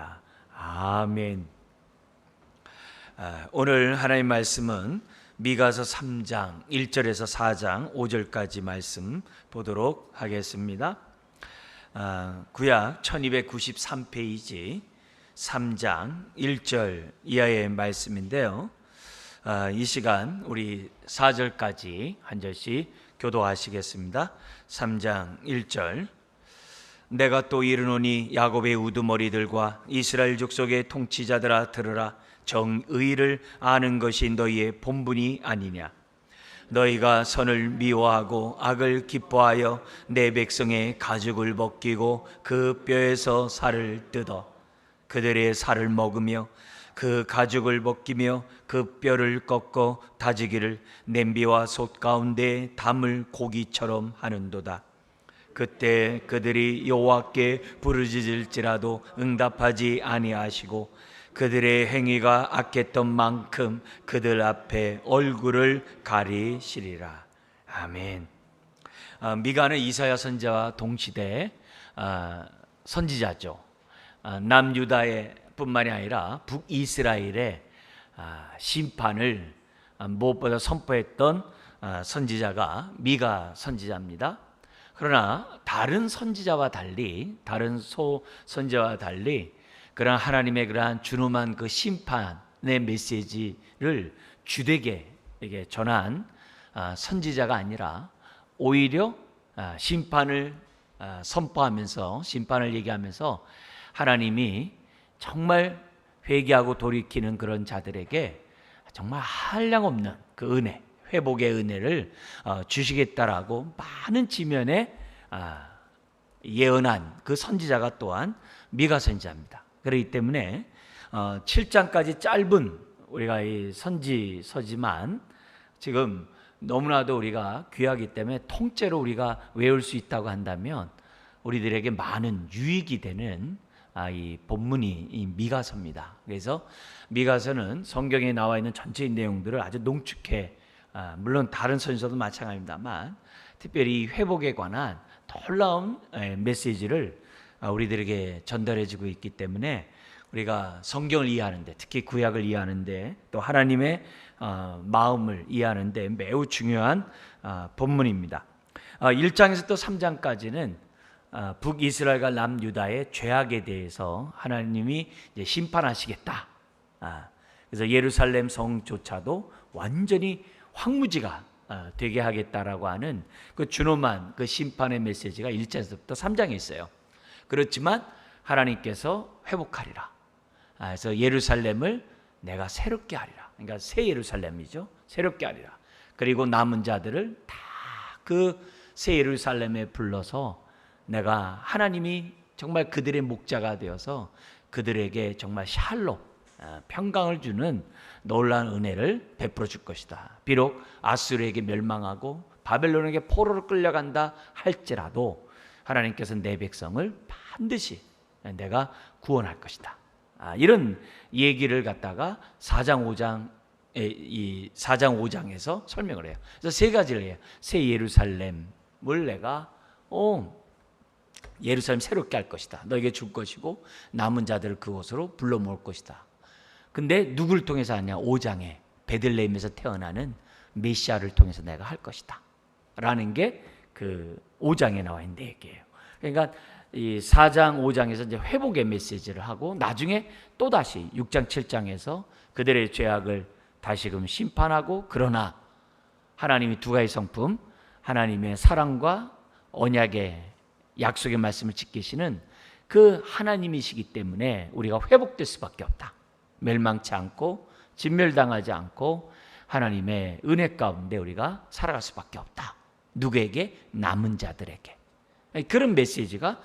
기도합니다. 아멘. 오늘 하나님 말씀은 미가서 3장 1절에서 4장 5절까지 말씀 보도록 하겠습니다. 구약 1293페이지 3장 1절 이하의 말씀인데요. 이 시간 우리 4절까지 한 절씩 교도하시겠습니다. 3장 1절. 내가 또 이르노니 야곱의 우두머리들과 이스라엘 족속의 통치자들아 들으라. 정의를 아는 것이 너희의 본분이 아니냐. 너희가 선을 미워하고 악을 기뻐하여 내 백성의 가죽을 벗기고 그 뼈에서 살을 뜯어 그들의 살을 먹으며 그 가죽을 벗기며 그 뼈를 꺾어 다지기를 냄비와 솥 가운데 담을 고기처럼 하는도다. 그때 그들이 여호와께 부르짖을지라도 응답하지 아니하시고 그들의 행위가 악했던 만큼 그들 앞에 얼굴을 가리시리라. 아멘. 미가는 이사야 선지자와 동시대 선지자죠. 남유다의 뿐만이 아니라 북이스라엘의 심판을 무엇보다 선포했던 선지자가 미가 선지자입니다. 그러나 다른 선지자와 달리, 다른 선지자와 달리 그러한 하나님의 그러한 준엄한 그 심판의 메시지를 주되게 전한 선지자가 아니라 오히려 심판을 선포하면서, 심판을 얘기하면서 하나님이 정말 회개하고 돌이키는 그런 자들에게 정말 한량없는 그 은혜, 회복의 은혜를 주시겠다라고 많은 지면에 예언한 그 선지자가 또한 미가 선지자입니다. 그렇기 때문에 7장까지 짧은 우리가 이 선지서지만 지금 너무나도 우리가 귀하기 때문에 통째로 우리가 외울 수 있다고 한다면 우리들에게 많은 유익이 되는 이 본문이 이 미가서입니다. 그래서 미가서는 성경에 나와 있는 전체의 내용들을 아주 농축해, 물론 다른 선지서도 마찬가지입니다만 특별히 이 회복에 관한 놀라운 메시지를 우리들에게 전달해주고 있기 때문에 우리가 성경을 이해하는데, 특히 구약을 이해하는데, 또 하나님의 마음을 이해하는데 매우 중요한 본문입니다. 1장에서 또 3장까지는 북이스라엘과 남유다의 죄악에 대해서 하나님이 이제 심판하시겠다. 그래서 예루살렘 성조차도 완전히 황무지가 되게 하겠다라고 하는 그 준엄한 그 심판의 메시지가 1장에서부터 3장에 있어요. 그렇지만 하나님께서 회복하리라. 그래서 예루살렘을 내가 새롭게 하리라. 그러니까 새 예루살렘이죠. 새롭게 하리라. 그리고 남은 자들을 다 그 새 예루살렘에 불러서 내가 하나님이 정말 그들의 목자가 되어서 그들에게 정말 샬롬, 평강을 주는 놀라운 은혜를 베풀어 줄 것이다. 비록 아수르에게 멸망하고 바벨론에게 포로로 끌려간다 할지라도 하나님께서 내 백성을 반드시 내가 구원할 것이다. 이런 얘기를 갖다가 4장 5장에서 설명을 해요. 그래서 세 가지를 해요. 새 예루살렘을 내가 예루살렘 새롭게 할 것이다. 너에게 줄 것이고 남은 자들을 그곳으로 불러 모을 것이다. 근데 누구를 통해서 하냐? 5장에 베들레헴에서 태어나는 메시아를 통해서 내가 할 것이다. 라는 게 그 5장에 나와 있는 얘기예요. 그러니까 이 4장, 5장에서 이제 회복의 메시지를 하고 나중에 또 다시 6장, 7장에서 그들의 죄악을 다시금 심판하고, 그러나 하나님이 두 가지 성품, 하나님의 사랑과 언약의 약속의 말씀을 지키시는 그 하나님이시기 때문에 우리가 회복될 수밖에 없다. 멸망치 않고 진멸당하지 않고 하나님의 은혜 가운데 우리가 살아갈 수밖에 없다. 누구에게? 남은 자들에게. 그런 메시지가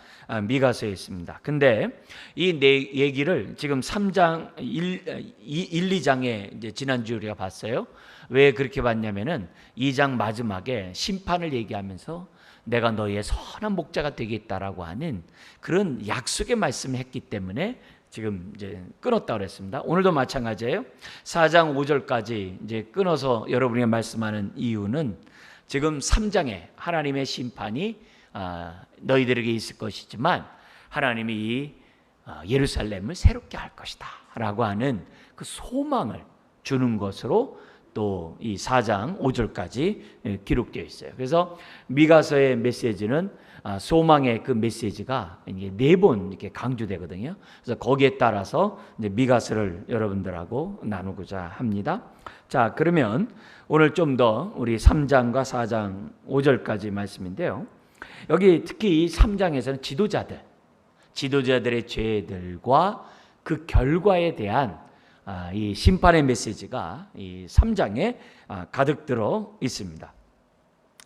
미가서에 있습니다. 근데 이 얘기를 지금 3장 1, 2장에 이제 지난주 우리가 봤어요. 왜 그렇게 봤냐면은 2장 마지막에 심판을 얘기하면서 내가 너희의 선한 목자가 되겠다라고 하는 그런 약속의 말씀을 했기 때문에 지금 이제 끊었다고 그랬습니다. 오늘도 마찬가지예요. 4장 5절까지 이제 끊어서 여러분에게 말씀하는 이유는 지금 3장에 하나님의 심판이 너희들에게 있을 것이지만 하나님이 이 예루살렘을 새롭게 할 것이다 라고 하는 그 소망을 주는 것으로 또 이 4장 5절까지 기록되어 있어요. 그래서 미가서의 메시지는 소망의 그 메시지가 이게 4번 이렇게 강조되거든요. 그래서 거기에 따라서 이제 미가서를 여러분들하고 나누고자 합니다. 자, 그러면 오늘 좀 더 우리 3장과 4장 5절까지 말씀인데요. 여기 특히 이 3장에서는 지도자들의 죄들과 그 결과에 대한 이 심판의 메시지가 이 3장에 가득 들어 있습니다.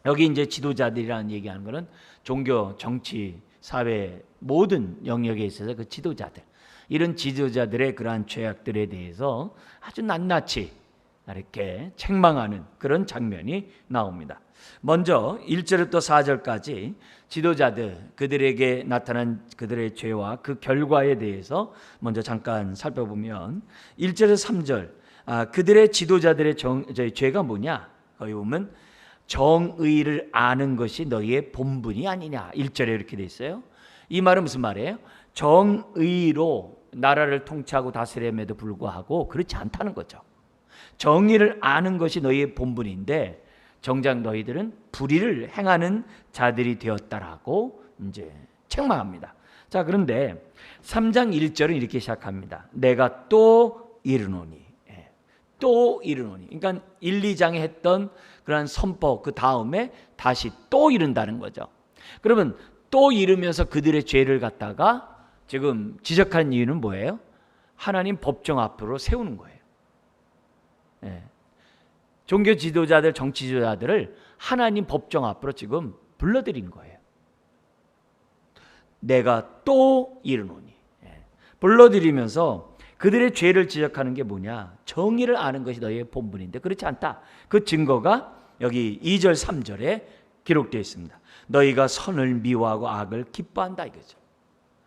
여기 이제 지도자들이라는 얘기하는 것은 종교, 정치, 사회 모든 영역에 있어서 그 지도자들, 이런 지도자들의 그러한 죄악들에 대해서 아주 낱낱이 이렇게 책망하는 그런 장면이 나옵니다. 먼저 1절부터 4절까지 지도자들, 그들에게 나타난 그들의 죄와 그 결과에 대해서 먼저 잠깐 살펴보면 1절에서 3절 그들의 지도자들의 죄가 뭐냐? 거기 보면 정의를 아는 것이 너희의 본분이 아니냐. 1절에 이렇게 돼 있어요. 이 말은 무슨 말이에요? 정의로 나라를 통치하고 다스림에도 불구하고 그렇지 않다는 거죠. 정의를 아는 것이 너희의 본분인데 정작 너희들은 불의를 행하는 자들이 되었다라고 이제 책망합니다. 자, 그런데 3장 1절은 이렇게 시작합니다. 내가 또 이르노니. 또 이르노니. 그러니까 1, 2장에 했던 그런 선포 그 다음에 다시 또 이른다는 거죠. 그러면 또 이르면서 그들의 죄를 갖다가 지금 지적한 이유는 뭐예요? 하나님 법정 앞으로 세우는 거예요. 종교 지도자들, 정치 지도자들을 하나님 법정 앞으로 지금 불러들인 거예요. 내가 또 이르노니. 불러들이면서 그들의 죄를 지적하는 게 뭐냐? 정의를 아는 것이 너희의 본분인데 그렇지 않다. 그 증거가 여기 2절 3절에 기록되어 있습니다. 너희가 선을 미워하고 악을 기뻐한다 이거죠.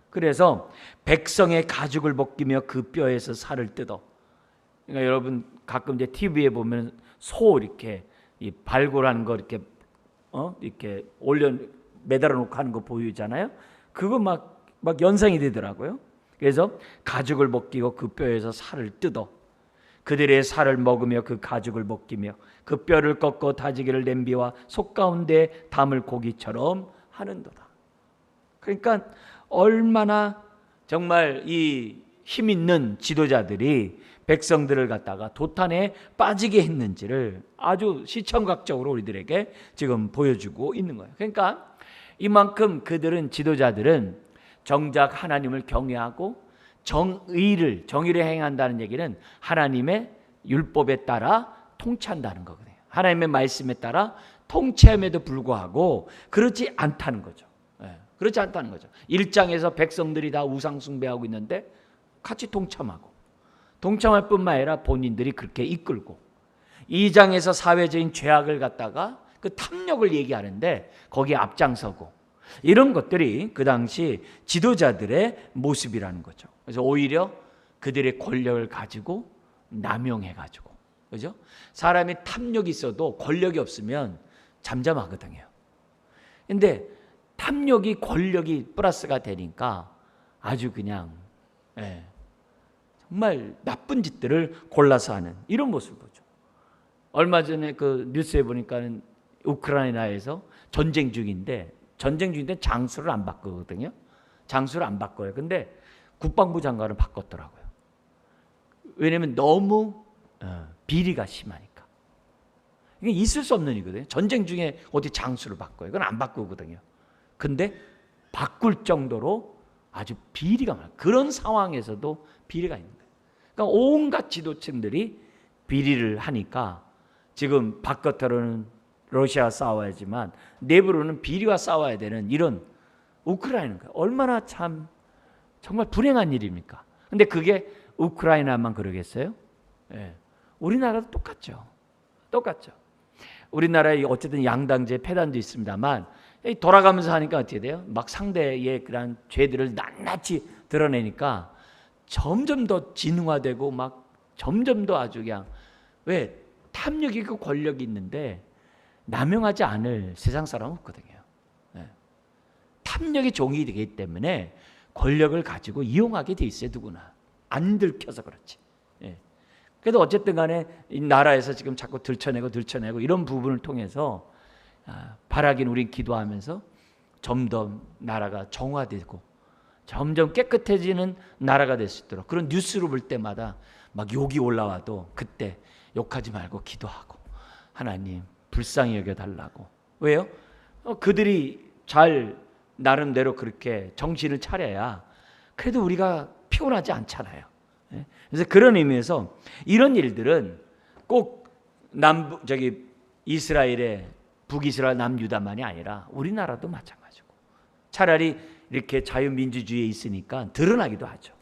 그래서 백성의 가죽을 벗기며 그 뼈에서 살을 뜯어. 그러니까 여러분 가끔 이제 TV에 보면 소 이렇게 이 발골하는 거 이렇게 이렇게 올려 매달아 놓고 하는 거 보이잖아요. 그거 막 연상이 되더라고요. 그래서 가죽을 벗기고 그 뼈에서 살을 뜯어 그들의 살을 먹으며 그 가죽을 벗기며 그 뼈를 꺾어 다지기를 냄비와 속 가운데 담을 고기처럼 하는도다. 그러니까 얼마나 정말 이 힘 있는 지도자들이 백성들을 갖다가 도탄에 빠지게 했는지를 아주 시청각적으로 우리들에게 지금 보여주고 있는 거예요. 그러니까 이만큼 그들은 지도자들은 정작 하나님을 경외하고 정의를 행한다는 얘기는 하나님의 율법에 따라 통치한다는 거거든요. 하나님의 말씀에 따라 통치함에도 불구하고 그렇지 않다는 거죠. 그렇지 않다는 거죠. 1장에서 백성들이 다 우상 숭배하고 있는데 같이 동참할 뿐만 아니라 본인들이 그렇게 이끌고 2장에서 사회적인 죄악을 갖다가 그 탐욕을 얘기하는데 거기에 앞장서고 이런 것들이 그 당시 지도자들의 모습이라는 거죠. 그래서 오히려 그들의 권력을 가지고 남용해가지고, 그죠? 사람이 탐욕이 있어도 권력이 없으면 잠잠하거든요. 근데 탐욕이 권력이 플러스가 되니까 아주 그냥 정말 나쁜 짓들을 골라서 하는 이런 모습을 보죠. 얼마 전에 그 뉴스에 보니까는 우크라이나에서 전쟁 중인데 장수를 안 바꾸거든요. 장수를 안 바꿔요. 근데 국방부 장관을 바꿨더라고요. 왜냐하면 너무 비리가 심하니까. 이게 있을 수 없는 일이거든요. 전쟁 중에 어디 장수를 바꿔요? 그건 안 바꾸거든요. 근데 바꿀 정도로 아주 비리가 많아요. 그런 상황에서도 비리가 있는 거예요. 그러니까 온갖 지도층들이 비리를 하니까 지금 바깥으로는 러시아와 싸워야지만 내부로는 비리와 싸워야 되는 이런 우크라이나가 얼마나 참 정말 불행한 일입니까? 근데 그게 우크라이나만 그러겠어요? 우리나라도 똑같죠. 우리나라에 어쨌든 양당제 폐단도 있습니다만 돌아가면서 하니까 어떻게 돼요? 막 상대의 그런 죄들을 낱낱이 드러내니까 점점 더 진흥화되고 막 점점 더 아주 그냥 왜 탐욕이 그 권력이 있는데 남용하지 않을 세상 사람은 없거든요. 탐욕이 종이 되기 때문에 권력을 가지고 이용하게 돼 있어요. 누구나 안 들켜서 그렇지. 예. 그래도 어쨌든 간에 이 나라에서 지금 자꾸 들춰내고 이런 부분을 통해서 바라긴 우린 기도하면서 점점 나라가 정화되고 점점 깨끗해지는 나라가 될 수 있도록, 그런 뉴스를 볼 때마다 막 욕이 올라와도 그때 욕하지 말고 기도하고 하나님 불쌍히 여겨달라고. 왜요? 그들이 잘 나름대로 그렇게 정신을 차려야 그래도 우리가 피곤하지 않잖아요. 그래서 그런 의미에서 이런 일들은 꼭 이스라엘의 북이스라엘 남유다만이 아니라 우리나라도 마찬가지고, 차라리 이렇게 자유민주주의에 있으니까 드러나기도 하죠.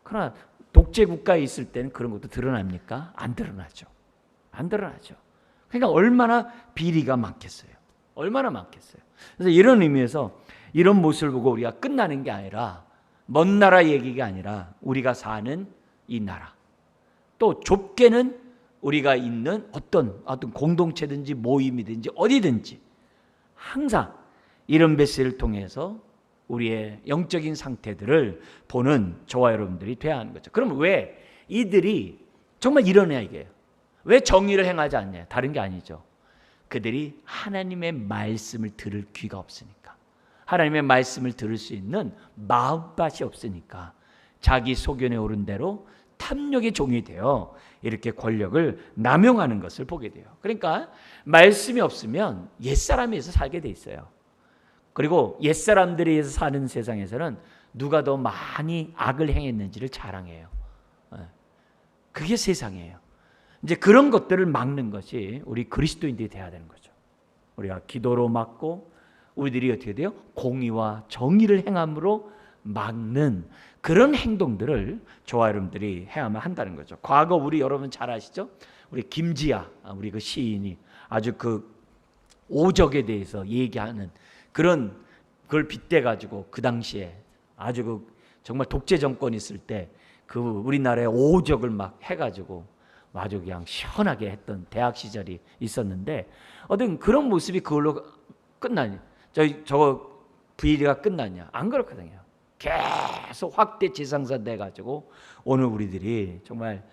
그러나 독재 국가에 있을 때는 그런 것도 드러납니까? 안 드러나죠. 안 드러나죠. 그러니까 얼마나 비리가 많겠어요. 얼마나 많겠어요. 그래서 이런 의미에서 이런 모습을 보고 우리가 끝나는 게 아니라, 먼 나라 얘기가 아니라 우리가 사는 이 나라, 또 좁게는 우리가 있는 어떤 공동체든지 모임이든지 어디든지 항상 이런 메시지를 통해서 우리의 영적인 상태들을 보는 저와 여러분들이 돼야 하는 거죠. 그럼 왜 이들이 정말 이런 이야기예요. 왜 정의를 행하지 않냐? 다른 게 아니죠. 그들이 하나님의 말씀을 들을 귀가 없으니까, 하나님의 말씀을 들을 수 있는 마음밭이 없으니까 자기 소견에 오른 대로 탐욕의 종이 되어 이렇게 권력을 남용하는 것을 보게 돼요. 그러니까 말씀이 없으면 옛사람에서 살게 돼 있어요. 그리고 옛사람들에 의해서 사는 세상에서는 누가 더 많이 악을 행했는지를 자랑해요. 그게 세상이에요. 이제 그런 것들을 막는 것이 우리 그리스도인들이 돼야 되는 거죠. 우리가 기도로 막고, 우리들이 어떻게 돼요? 공의와 정의를 행함으로 막는 그런 행동들을 저와 여러분들이 해야만 한다는 거죠. 과거 우리 여러분 잘 아시죠? 우리 김지아, 우리 그 시인이 아주 그 오적에 대해서 얘기하는 그걸 빗대 가지고 그 당시에 아주 그 정말 독재 정권이 있을 때 그 우리나라의 오적을 막 해가지고 아주 그냥 시원하게 했던 대학 시절이 있었는데, 어떤 그런 모습이 그걸로 끝나냐? 저거 VL가 끝났냐? 안 그렇거든요. 계속 확대 지상사 돼가지고 오늘 우리들이 정말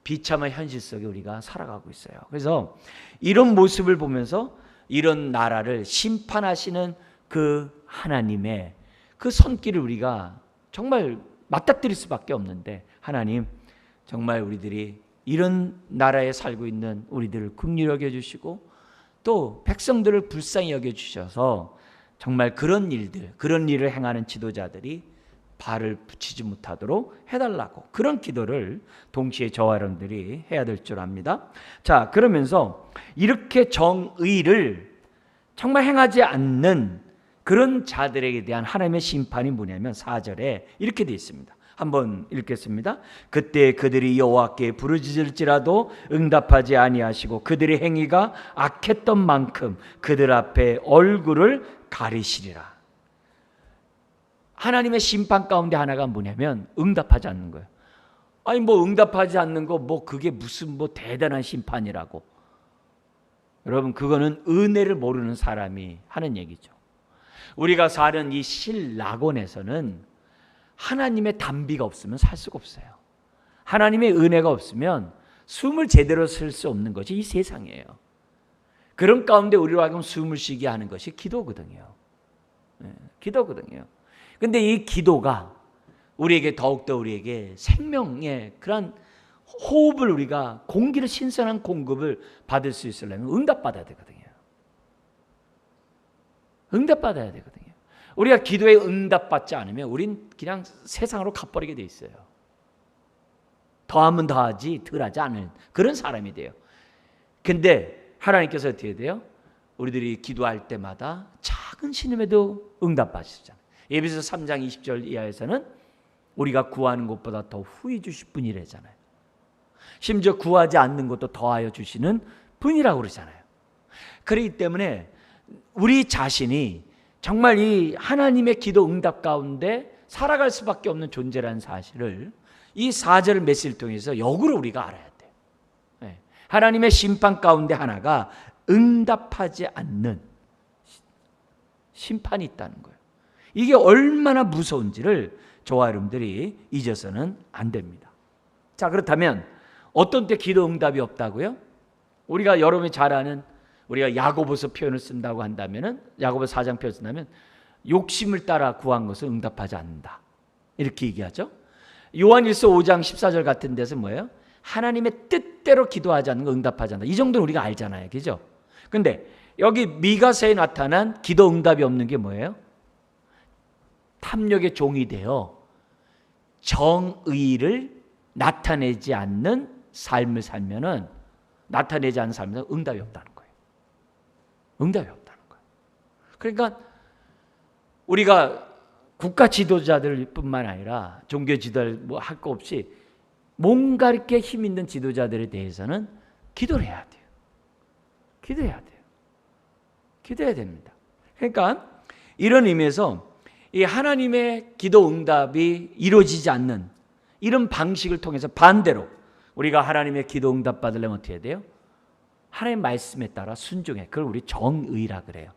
비참한 현실 속에 우리가 살아가고 있어요. 그래서 이런 모습을 보면서 이런 나라를 심판하시는 그 하나님의 그 손길을 우리가 정말 맞닥뜨릴 수밖에 없는데, 하나님 정말 우리들이 이런 나라에 살고 있는 우리들을 긍휼히 여겨주시고 또 백성들을 불쌍히 여겨주셔서 정말 그런 일을 행하는 지도자들이 발을 붙이지 못하도록 해달라고, 그런 기도를 동시에 저와 여러분들이 해야 될 줄 압니다. 자, 그러면서 이렇게 정의를 정말 행하지 않는 그런 자들에게 대한 하나님의 심판이 뭐냐면 4절에 이렇게 되어 있습니다. 한번 읽겠습니다. 그때 그들이 여호와께 부르짖을지라도 응답하지 아니하시고 그들의 행위가 악했던 만큼 그들 앞에 얼굴을 가리시리라. 하나님의 심판 가운데 하나가 뭐냐면 응답하지 않는 거예요. 아니 뭐 응답하지 않는 거 뭐 그게 무슨 뭐 대단한 심판이라고. 여러분 그거는 은혜를 모르는 사람이 하는 얘기죠. 우리가 사는 이 신락원에서는 하나님의 단비가 없으면 살 수가 없어요. 하나님의 은혜가 없으면 숨을 제대로 쉴 수 없는 것이 이 세상이에요. 그런 가운데 우리로 하여금 숨을 쉬게 하는 것이 기도거든요. 기도거든요. 근데 이 기도가 우리에게 더욱더 우리에게 생명의 그런 호흡을, 우리가 공기를, 신선한 공급을 받을 수 있으려면 응답받아야 되거든요. 응답받아야 되거든요. 우리가 기도에 응답받지 않으면 우린 그냥 세상으로 가버리게 돼 있어요. 더하면 더하지 덜하지 않은 그런 사람이 돼요. 근데 하나님께서 어떻게 돼요? 우리들이 기도할 때마다 작은 신음에도 응답받으시잖아요. 에베소서 3장 20절 이하에서는 우리가 구하는 것보다 더 후히 주실 분이래잖아요. 심지어 구하지 않는 것도 더하여 주시는 분이라고 그러잖아요. 그렇기 때문에 우리 자신이 정말 이 하나님의 기도 응답 가운데 살아갈 수밖에 없는 존재라는 사실을 이 4절 메시지를 통해서 역으로 우리가 알아야 돼요. 하나님의 심판 가운데 하나가 응답하지 않는 심판이 있다는 거예요. 이게 얼마나 무서운지를 저와 여러분들이 잊어서는 안 됩니다. 자, 그렇다면 어떤 때 기도 응답이 없다고요? 우리가 여러분이 잘 아는 우리가 야고보서 표현을 쓴다고 한다면은, 야고보서 4장 표현을 쓴다면 욕심을 따라 구한 것은 응답하지 않는다, 이렇게 얘기하죠. 요한일서 5장 14절 같은 데서 뭐예요? 하나님의 뜻대로 기도하지 않는 거 응답하지 않는다. 이 정도는 우리가 알잖아요, 그죠? 근데 여기 미가서에 나타난 기도 응답이 없는 게 뭐예요? 탐욕의 종이 되어 정의를 나타내지 않는 삶을 살면은, 나타내지 않는 삶은 응답이 없다는 거예요. 응답이 없다는 거예요. 그러니까 우리가 국가 지도자들뿐만 아니라 종교 지도자 뭐 할 거 없이 뭔가 이렇게 힘 있는 지도자들에 대해서는 기도를 해야 돼요. 기도해야 돼요. 기도해야 됩니다. 그러니까 이런 의미에서 이 하나님의 기도 응답이 이루어지지 않는 이런 방식을 통해서 반대로 우리가 하나님의 기도 응답 받으려면 어떻게 해야 돼요? 하나님의 말씀에 따라 순종해. 그걸 우리 정의라 그래요.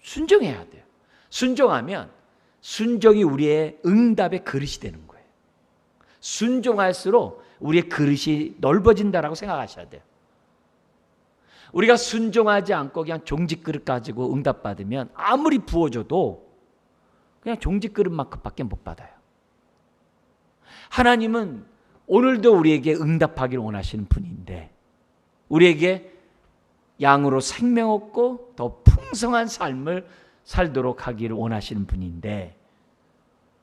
순종해야 돼요. 순종하면 순종이 우리의 응답의 그릇이 되는 거예요. 순종할수록 우리의 그릇이 넓어진다라고 생각하셔야 돼요. 우리가 순종하지 않고 그냥 종직 그릇 가지고 응답 받으면 아무리 부어줘도 그냥 종직 그릇만큼밖에 못 받아요. 하나님은 오늘도 우리에게 응답하기를 원하시는 분인데, 우리에게 양으로 생명 없고 더 풍성한 삶을 살도록 하기를 원하시는 분인데,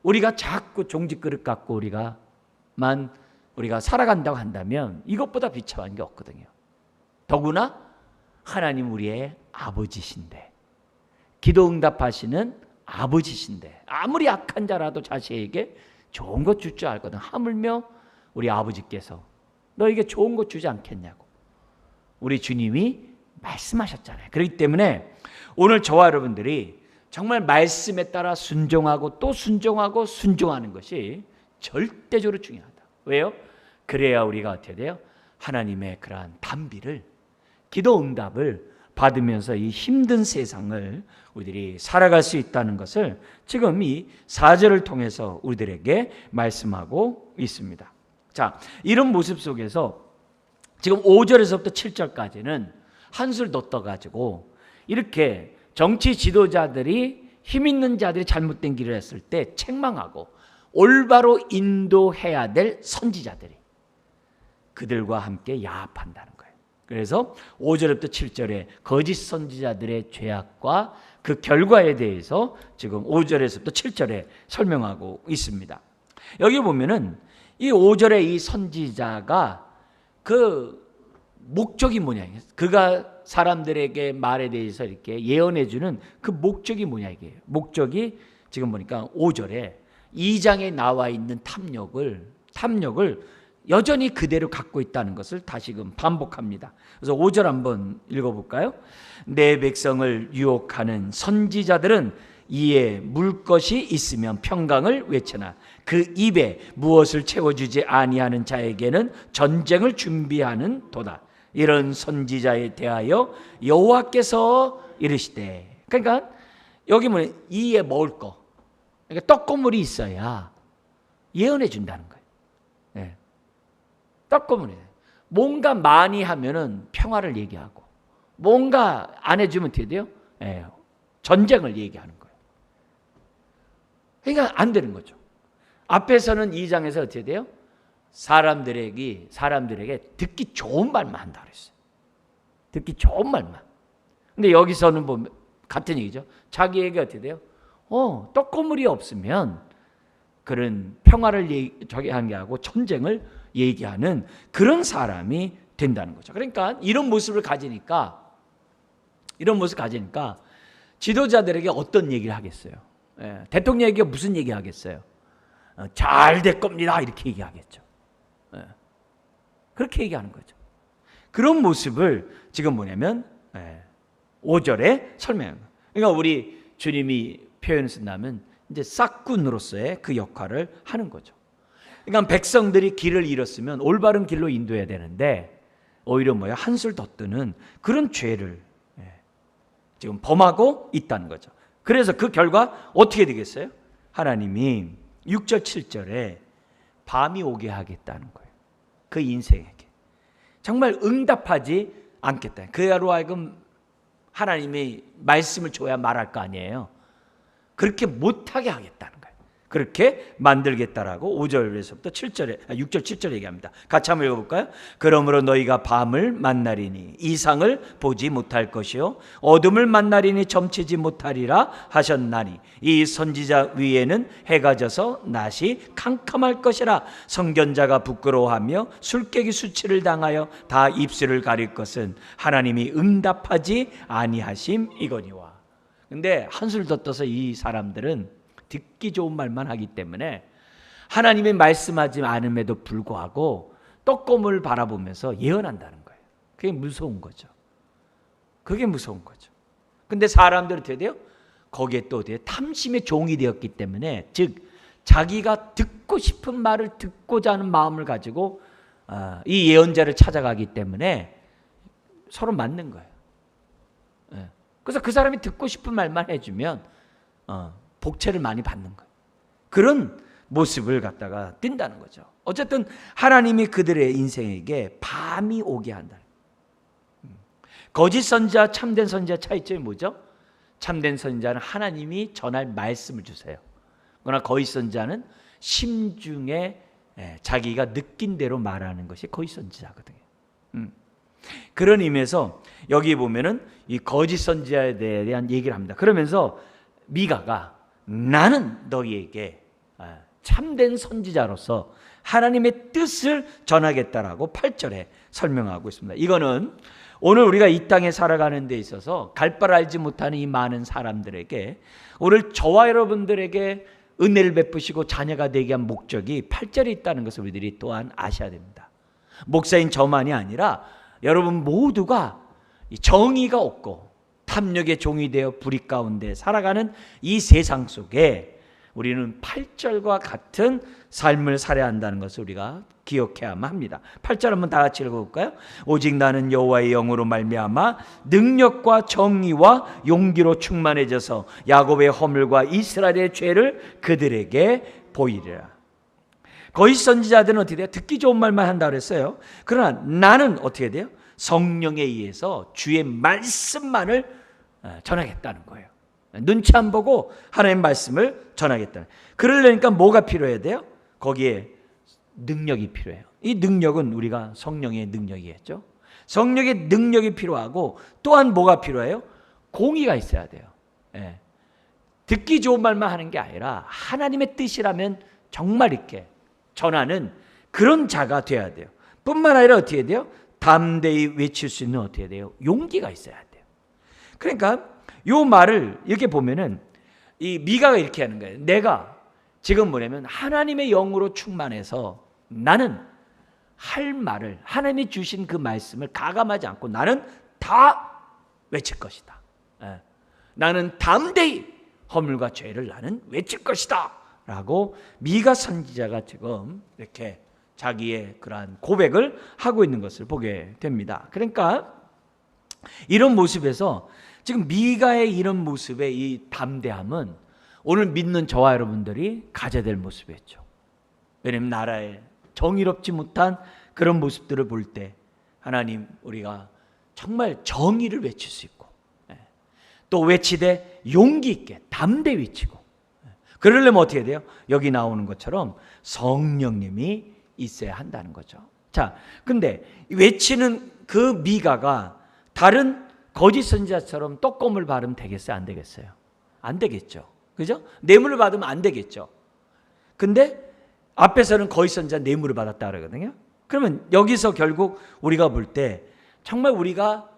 우리가 자꾸 종직 그릇 갖고 우리가 살아간다고 한다면 이것보다 비참한 게 없거든요. 더구나 하나님 우리의 아버지신데, 기도 응답하시는 아버지신데, 아무리 악한 자라도 자식에게 좋은 것 줄 줄 알거든. 하물며 우리 아버지께서 너에게 좋은 것 주지 않겠냐고 우리 주님이 말씀하셨잖아요. 그렇기 때문에 오늘 저와 여러분들이 정말 말씀에 따라 순종하고 또 순종하고 순종하는 것이 절대적으로 중요하다. 왜요? 그래야 우리가 어떻게 돼요? 하나님의 그러한 단비를, 기도 응답을 받으면서 이 힘든 세상을 우리들이 살아갈 수 있다는 것을 지금 이 4절을 통해서 우리들에게 말씀하고 있습니다. 자, 이런 모습 속에서 지금 5절에서부터 7절까지는 한술 더 떠가지고 이렇게 정치 지도자들이, 힘 있는 자들이 잘못된 길을 했을 때 책망하고 올바로 인도해야 될 선지자들이 그들과 함께 야합한다는 거예요. 그래서 5절부터 7절에 거짓 선지자들의 죄악과 그 결과에 대해서 지금 5절에서부터 7절에 설명하고 있습니다. 여기 보면은 이 5절의 이 선지자가 그 목적이 뭐냐, 그가 사람들에게 말에 대해서 이렇게 예언해 주는 그 목적이 뭐냐, 이게 목적이 지금 보니까 5절에 2장에 나와 있는 탐욕을 여전히 그대로 갖고 있다는 것을 다시금 반복합니다. 그래서 5절 한번 읽어볼까요? 내 백성을 유혹하는 선지자들은 이에 물 것이 있으면 평강을 외치나 그 입에 무엇을 채워주지 아니하는 자에게는 전쟁을 준비하는 도다. 이런 선지자에 대하여 여호와께서 이르시되, 그러니까 여기 뭐냐, 이에 먹을 거, 그러니까 떡고물이 있어야 예언해 준다는 거예요. 네. 떡고물이 뭔가 많이 하면은 평화를 얘기하고, 뭔가 안 해주면 어떻게 돼요? 네. 전쟁을 얘기하는 거예요. 그러니까 안 되는 거죠. 앞에서는 2장에서 어떻게 돼요? 사람들에게 듣기 좋은 말만 한다 그랬어요. 듣기 좋은 말만. 근데 여기서는 뭐 같은 얘기죠. 자기에게 어떻게 돼요? 떡고물이 없으면 그런 평화를 저기 게 하고 전쟁을 얘기하는 그런 사람이 된다는 거죠. 그러니까 이런 모습을 가지니까 지도자들에게 어떤 얘기를 하겠어요? 대통령에게 무슨 얘기 하겠어요? 잘 될 겁니다, 이렇게 얘기하겠죠. 그렇게 얘기하는 거죠. 그런 모습을 지금 뭐냐면 5절에 설명합니다. 그러니까 우리 주님이 표현을 쓴다면 이제 싹군으로서의 그 역할을 하는 거죠. 그러니까 백성들이 길을 잃었으면 올바른 길로 인도해야 되는데 오히려 뭐야, 한술 더 뜨는 그런 죄를 지금 범하고 있다는 거죠. 그래서 그 결과 어떻게 되겠어요? 하나님이 6절 7절에 밤이 오게 하겠다는 거예요. 그 인생에게 정말 응답하지 않겠다. 그야로 하여금 하나님이 말씀을 줘야 말할 거 아니에요. 그렇게 못하게 하겠다는 거예요. 그렇게 만들겠다라고 5절에서부터 6절 7절 얘기합니다. 같이 한번 읽어볼까요? 그러므로 너희가 밤을 만나리니 이상을 보지 못할 것이요 어둠을 만나리니 점치지 못하리라 하셨나니 이 선지자 위에는 해가 져서 낮이 캄캄할 것이라. 선견자가 부끄러워하며 술깨기 수치를 당하여 다 입술을 가릴 것은 하나님이 응답하지 아니하심이거니와. 근데 한술 더 떠서 이 사람들은 듣기 좋은 말만 하기 때문에 하나님의 말씀하지 않음에도 불구하고 떡고물 바라보면서 예언한다는 거예요. 그게 무서운 거죠. 그게 무서운 거죠. 근데 사람들은 어떻게 돼요? 거기에 또 어떻게 탐심의 종이 되었기 때문에, 즉 자기가 듣고 싶은 말을 듣고자 하는 마음을 가지고 이 예언자를 찾아가기 때문에 서로 맞는 거예요. 그래서 그 사람이 듣고 싶은 말만 해주면 복채를 많이 받는 거예요. 그런 모습을 갖다가 띈다는 거죠. 어쨌든 하나님이 그들의 인생에게 밤이 오게 한다. 거짓 선지자, 참된 선지자 차이점이 뭐죠? 참된 선지자는 하나님이 전할 말씀을 주세요. 그러나 거짓 선지자는 심중에 자기가 느낀 대로 말하는 것이 거짓 선지자거든요. 그런 의미에서 여기 보면은 이 거짓 선지자에 대한 얘기를 합니다. 그러면서 미가가 나는 너희에게 참된 선지자로서 하나님의 뜻을 전하겠다라고 8절에 설명하고 있습니다. 이거는 오늘 우리가 이 땅에 살아가는 데 있어서 갈 바를 알지 못하는 이 많은 사람들에게, 오늘 저와 여러분들에게 은혜를 베푸시고 자녀가 되게 한 목적이 8절에 있다는 것을 우리들이 또한 아셔야 됩니다. 목사인 저만이 아니라 여러분 모두가 정의가 없고 탐욕의 종이 되어 불의 가운데 살아가는 이 세상 속에 우리는 8절과 같은 삶을 살아야 한다는 것을 우리가 기억해야만 합니다. 8절 한번 다 같이 읽어볼까요? 오직 나는 여호와의 영으로 말미암아 능력과 정의와 용기로 충만해져서 야곱의 허물과 이스라엘의 죄를 그들에게 보이리라. 거짓 선지자들은 어떻게 돼요? 듣기 좋은 말만 한다고 그랬어요. 그러나 나는 어떻게 돼요? 성령에 의해서 주의 말씀만을 전하겠다는 거예요. 눈치 안 보고 하나님의 말씀을 전하겠다는. 그러려니까 뭐가 필요해야 돼요? 거기에 능력이 필요해요. 이 능력은 우리가 성령의 능력이겠죠. 성령의 능력이 필요하고 또한 뭐가 필요해요? 공의가 있어야 돼요. 듣기 좋은 말만 하는 게 아니라 하나님의 뜻이라면 정말 이렇게 전하는 그런 자가 돼야 돼요. 뿐만 아니라 어떻게 돼요? 담대히 외칠 수 있는 어떻게 돼요? 용기가 있어야 돼요. 그러니까 이 말을 이렇게 보면은 이 미가가 이렇게 하는 거예요. 내가 지금 뭐냐면 하나님의 영으로 충만해서 나는 할 말을, 하나님이 주신 그 말씀을 가감하지 않고 나는 다 외칠 것이다. 나는 담대히 허물과 죄를 나는 외칠 것이다 라고 미가 선지자가 지금 이렇게 자기의 그러한 고백을 하고 있는 것을 보게 됩니다. 그러니까 이런 모습에서 지금 미가의 이런 모습의 이 담대함은 오늘 믿는 저와 여러분들이 가져야 될 모습이었죠. 왜냐하면 나라에 정의롭지 못한 그런 모습들을 볼 때 하나님, 우리가 정말 정의를 외칠 수 있고 또 외치되 용기 있게 담대 외치고, 그러려면 어떻게 돼요? 여기 나오는 것처럼 성령님이 있어야 한다는 거죠. 자, 근데 외치는 그 미가가 다른 거짓 선지자처럼 떡고물 바르면 되겠어요? 안 되겠어요? 안 되겠죠. 그죠? 뇌물을 받으면 안 되겠죠. 근데 앞에서는 거짓 선지자 뇌물을 받았다 그러거든요. 그러면 여기서 결국 우리가 볼 때 정말 우리가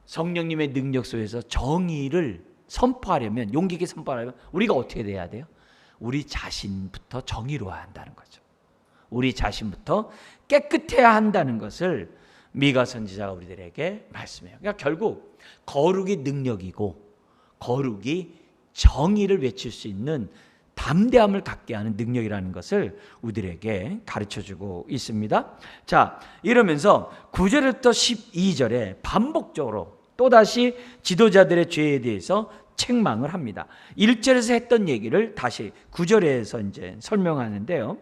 성령님의 능력 속에서 정의를 선포하려면, 용기 있게 선포하려면 우리가 어떻게 돼야 돼요? 우리 자신부터 정의로워야 한다는 거죠. 우리 자신부터 깨끗해야 한다는 것을 미가 선지자가 우리들에게 말씀해요. 그러니까 결국 거룩이 능력이고 거룩이 정의를 외칠 수 있는 담대함을 갖게 하는 능력이라는 것을 우리들에게 가르쳐주고 있습니다. 자, 이러면서 9절부터 12절에 반복적으로 또다시 지도자들의 죄에 대해서 책망을 합니다. 1절에서 했던 얘기를 다시 9절에서 이제 설명하는데요.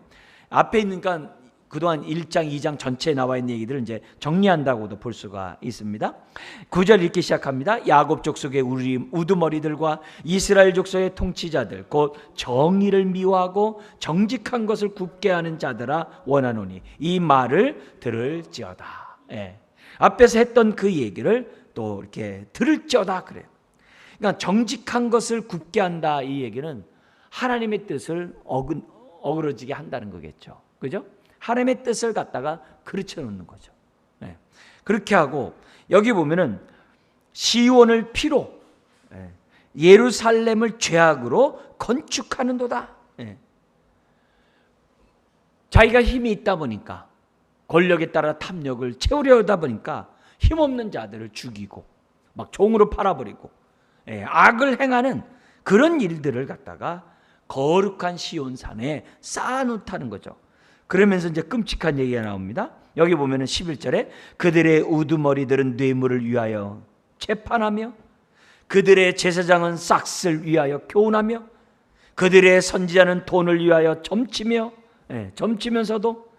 앞에 있는 건 그동안 1장, 2장 전체에 나와 있는 얘기들을 이제 정리한다고도 볼 수가 있습니다. 9절 읽기 시작합니다. 야곱 족속의 우두머리들과 이스라엘 족속의 통치자들 곧 정의를 미워하고 정직한 것을 굽게 하는 자들아 원하노니 이 말을 들을지어다. 예. 앞에서 했던 그 얘기를 또 이렇게 들을지어다 그래요. 그러니까 정직한 것을 굽게 한다 이 얘기는 하나님의 뜻을 어그러지게 한다는 거겠죠. 그죠? 하나님의 뜻을 갖다가 그르쳐 놓는 거죠. 네. 그렇게 하고 여기 보면은 시온을 피로 예루살렘을 죄악으로 건축하는도다. 네. 자기가 힘이 있다 보니까 권력에 따라 탐욕을 채우려 하다 보니까 힘없는 자들을 죽이고 막 종으로 팔아버리고 악을 행하는 그런 일들을 갖다가 거룩한 시온산에 쌓아놓다는 거죠. 그러면서 이제 끔찍한 얘기가 나옵니다. 여기 보면은 11절에 그들의 우두머리들은 뇌물을 위하여 재판하며 그들의 제사장은 싹스를 위하여 교훈하며 그들의 선지자는 돈을 위하여 점치며 점치면서도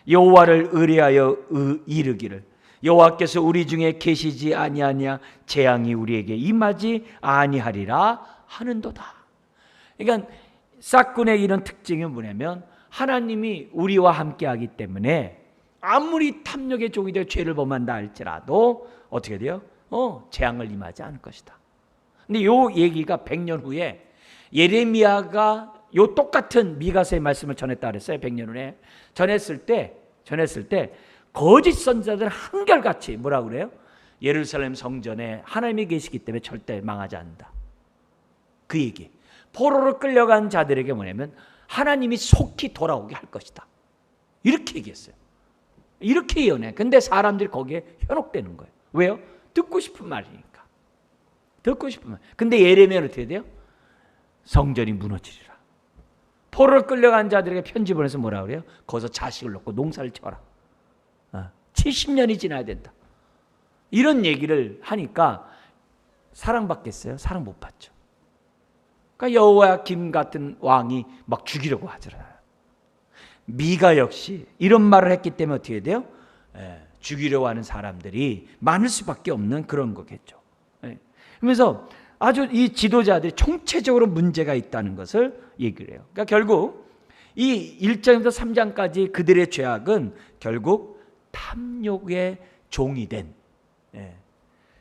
여호와를 의뢰하여 이르기를 여호와께서 우리 중에 계시지 아니하냐 재앙이 우리에게 임하지 아니하리라 하는도다. 그러니까 싹군의 이런 특징이 뭐냐면 하나님이 우리와 함께하기 때문에 아무리 탐욕의 종이 되어 죄를 범한다 할지라도 어떻게 돼요? 재앙을 임하지 않을 것이다. 근데 요 얘기가 100년 후에 예레미야가 요 똑같은 미가서의 말씀을 전했다 그랬어요. 100년 후에 전했을 때 거짓 선지자들은 한결같이 뭐라 그래요? 예루살렘 성전에 하나님이 계시기 때문에 절대 망하지 않는다. 그 얘기. 포로로 끌려간 자들에게 뭐냐면 하나님이 속히 돌아오게 할 것이다. 이렇게 얘기했어요. 이렇게 예언해. 근데 사람들이 거기에 현혹되는 거예요. 왜요? 듣고 싶은 말이니까. 듣고 싶은 말. 근데 예레미야는 어떻게 돼요? 성전이 무너지리라. 포로로 끌려간 자들에게 편지 보내서 뭐라 그래요? 거기서 자식을 놓고 농사를 지어라. 70년이 지나야 된다. 이런 얘기를 하니까 사랑받겠어요? 사랑 못 받죠. 그러니까 여호야김 같은 왕이 막 죽이려고 하더라고요. 미가 역시 이런 말을 했기 때문에 어떻게 돼요? 죽이려고 하는 사람들이 많을 수밖에 없는 그런 거겠죠. 그러면서 아주 이 지도자들이 총체적으로 문제가 있다는 것을 얘기를 해요. 그러니까 결국 이 1장부터 3장까지 그들의 죄악은 결국 탐욕의 종이 된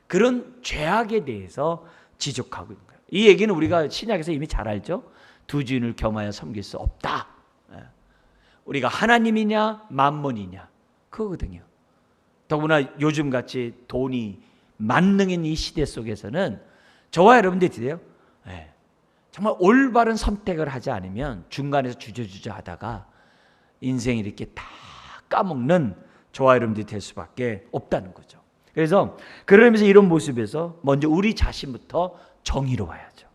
그런 죄악에 대해서 지적하고 있는 거예요. 이 얘기는 우리가 신약에서 이미 잘 알죠. 두 주인을 겸하여 섬길 수 없다. 우리가 하나님이냐 만몬이냐 그거거든요. 더구나 요즘같이 돈이 만능인 이 시대 속에서는 저와 여러분들이 돼요. 정말 올바른 선택을 하지 않으면 중간에서 주저주저 하다가 인생이 이렇게 다 까먹는 저와 여러분들이 될 수밖에 없다는 거죠. 그래서 그러면서 이런 모습에서 먼저 우리 자신부터 정의로워야죠.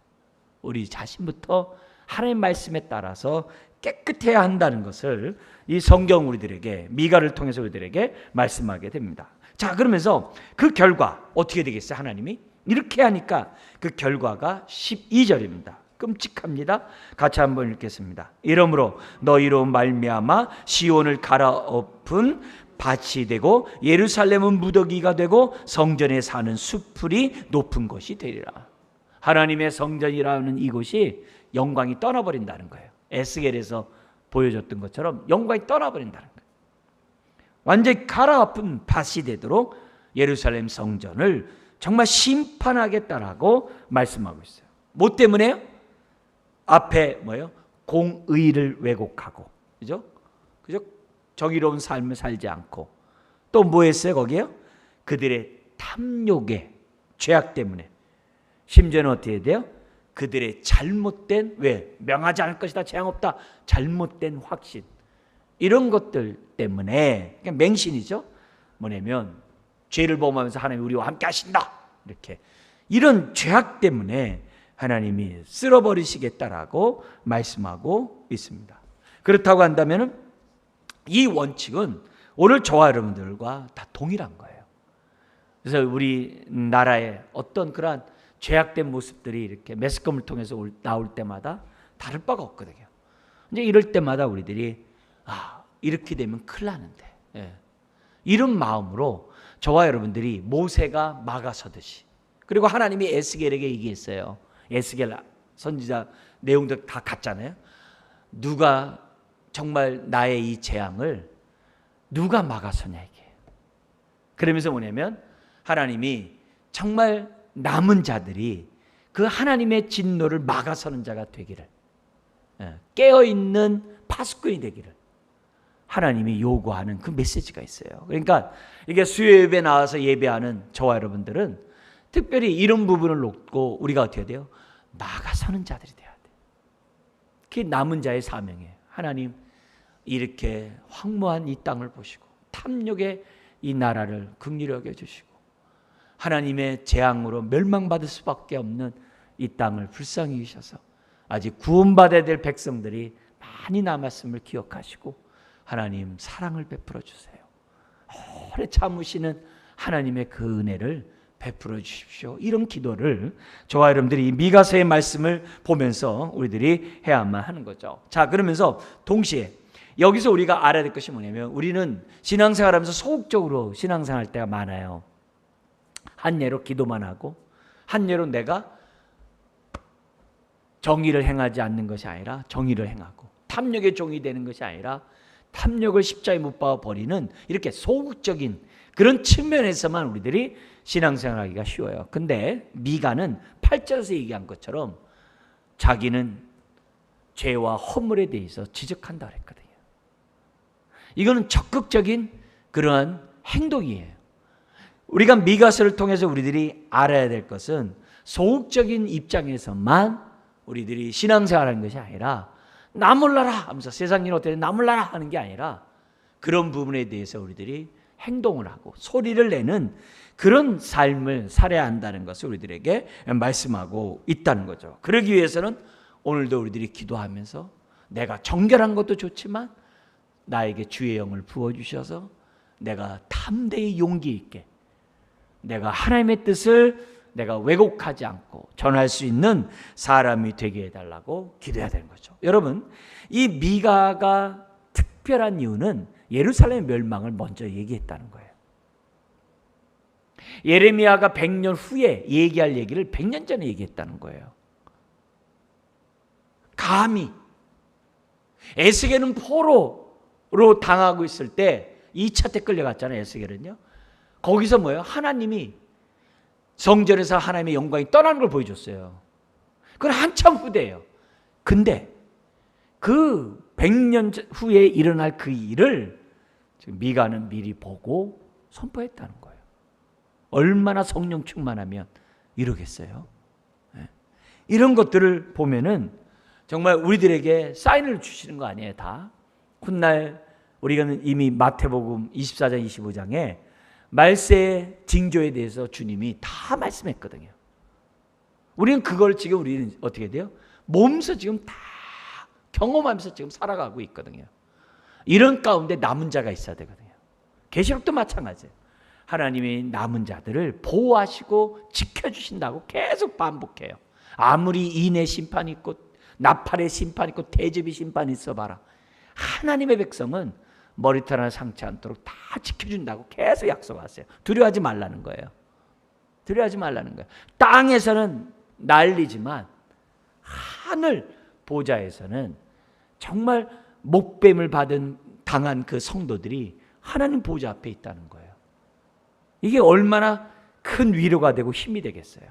우리 자신부터 하나님 말씀에 따라서 깨끗해야 한다는 것을 이 성경 우리들에게 미가를 통해서 우리들에게 말씀하게 됩니다. 자, 그러면서 그 결과 어떻게 되겠어요? 하나님이 이렇게 하니까 그 결과가 12절입니다. 끔찍합니다. 같이 한번 읽겠습니다. 이러므로 너희로 말미암아 시온을 갈아엎은 밭이 되고 예루살렘은 무더기가 되고 성전에 사는 수풀이 높은 곳이 되리라. 하나님의 성전이라는 이곳이 영광이 떠나버린다는 거예요. 에스겔에서 보여줬던 것처럼 영광이 떠나버린다는 거예요. 완전히 갈아엎은 밭이 되도록 예루살렘 성전을 정말 심판하겠다라고 말씀하고 있어요. 뭐 때문에요? 앞에 뭐예요? 공의를 왜곡하고, 그죠? 정의로운 삶을 살지 않고 또 뭐 했어요? 거기에요? 그들의 탐욕의 죄악 때문에 심지어는 어떻게 돼요? 그들의 잘못된 명하지 않을 것이다, 재앙 없다, 잘못된 확신 이런 것들 때문에 그냥 맹신이죠. 뭐냐면 죄를 범하면서 하나님이 우리와 함께 하신다 이렇게 이런 죄악 때문에 하나님이 쓸어버리시겠다라고 말씀하고 있습니다. 그렇다고 한다면 이 원칙은 오늘 저와 여러분들과 다 동일한 거예요. 그래서 우리나라의 어떤 그러한 죄악된 모습들이 이렇게 매스컴을 통해서 나올 때마다 다를 바가 없거든요. 이제 이럴 때마다 우리들이 이렇게 되면 큰일 나는데, 이런 마음으로 저와 여러분들이 모세가 막아서듯이, 그리고 하나님이 에스겔에게 얘기했어요. 에스겔 선지자 내용도 다 같잖아요. 누가 정말 나의 이 재앙을 누가 막아서냐 이게. 그러면서 뭐냐면 하나님이 정말 남은 자들이 그 하나님의 진노를 막아서는 자가 되기를, 깨어있는 파수꾼이 되기를 하나님이 요구하는 그 메시지가 있어요. 그러니까 이게 수요 예배에 나와서 예배하는 저와 여러분들은 특별히 이런 부분을 놓고 우리가 어떻게 돼요? 막아서는 자들이 돼야 돼. 그게 남은 자의 사명이에요. 하나님 이렇게 황무한 이 땅을 보시고 탐욕의 이 나라를 긍휼히 여겨주시고 하나님의 재앙으로 멸망받을 수밖에 없는 이 땅을 불쌍히 여기셔서 아직 구원받아야 될 백성들이 많이 남았음을 기억하시고 하나님 사랑을 베풀어 주세요. 오래 참으시는 하나님의 그 은혜를 베풀어 주십시오. 이런 기도를 저와 여러분들이 미가서의 말씀을 보면서 우리들이 해야만 하는 거죠. 자, 그러면서 동시에 여기서 우리가 알아야 될 것이 뭐냐면 우리는 신앙생활하면서 소극적으로 신앙생활할 때가 많아요. 한 예로 기도만 하고 한 예로 내가 정의를 행하지 않는 것이 아니라 정의를 행하고 탐욕의 종이 되는 것이 아니라 탐욕을 십자가에 못 박아 버리는 이렇게 소극적인 그런 측면에서만 우리들이 신앙생활하기가 쉬워요. 근데 미가는 8절에서 얘기한 것처럼 자기는 죄와 허물에 대해서 지적한다 그랬거든요. 이거는 적극적인 그러한 행동이에요. 우리가 미가서를 통해서 우리들이 알아야 될 것은 소극적인 입장에서만 우리들이 신앙생활하는 것이 아니라 나 몰라라 하면서 세상 일 어때 나 몰라라 하는 게 아니라 그런 부분에 대해서 우리들이 행동을 하고 소리를 내는 그런 삶을 살아야 한다는 것을 우리들에게 말씀하고 있다는 거죠. 그러기 위해서는 오늘도 우리들이 기도하면서 내가 정결한 것도 좋지만 나에게 주의 영을 부어주셔서 내가 담대히 용기 있게 내가 하나님의 뜻을 내가 왜곡하지 않고 전할 수 있는 사람이 되게 해달라고 기도해야 되는 거죠. 여러분, 이 미가가 특별한 이유는 예루살렘 멸망을 먼저 얘기했다는 거예요. 예레미야가 100년 후에 얘기할 얘기를 100년 전에 얘기했다는 거예요. 감히 에스겔은 포로로 당하고 있을 때 2차 때 끌려갔잖아요. 에스겔은요. 거기서 뭐예요? 하나님이 성전에서 하나님의 영광이 떠나는 걸 보여줬어요. 그건 한참 후대예요. 근데 그 100년 후에 일어날 그 일을 지금 미가는 미리 보고 선포했다는 거예요. 얼마나 성령 충만하면 이러겠어요? 이런 것들을 보면은 정말 우리들에게 사인을 주시는 거 아니에요, 다. 훗날 우리가 이미 마태복음 24장 25장에 말세의 징조에 대해서 주님이 다 말씀했거든요. 우리는 그걸 지금 우리는 어떻게 돼요? 몸소 지금 다 경험하면서 지금 살아가고 있거든요. 이런 가운데 남은 자가 있어야 되거든요. 계시록도 마찬가지예요. 하나님이 남은 자들을 보호하시고 지켜주신다고 계속 반복해요. 아무리 인의 심판이 있고 나팔의 심판이 있고 대접의 심판이 있어봐라. 하나님의 백성은 머리털 하나 상치 않도록 다 지켜준다고 계속 약속하세요. 두려워하지 말라는 거예요. 두려워하지 말라는 거예요. 땅에서는 난리지만 하늘 보좌에서는 정말 목뱀을 당한 그 성도들이 하나님 보좌 앞에 있다는 거예요. 이게 얼마나 큰 위로가 되고 힘이 되겠어요.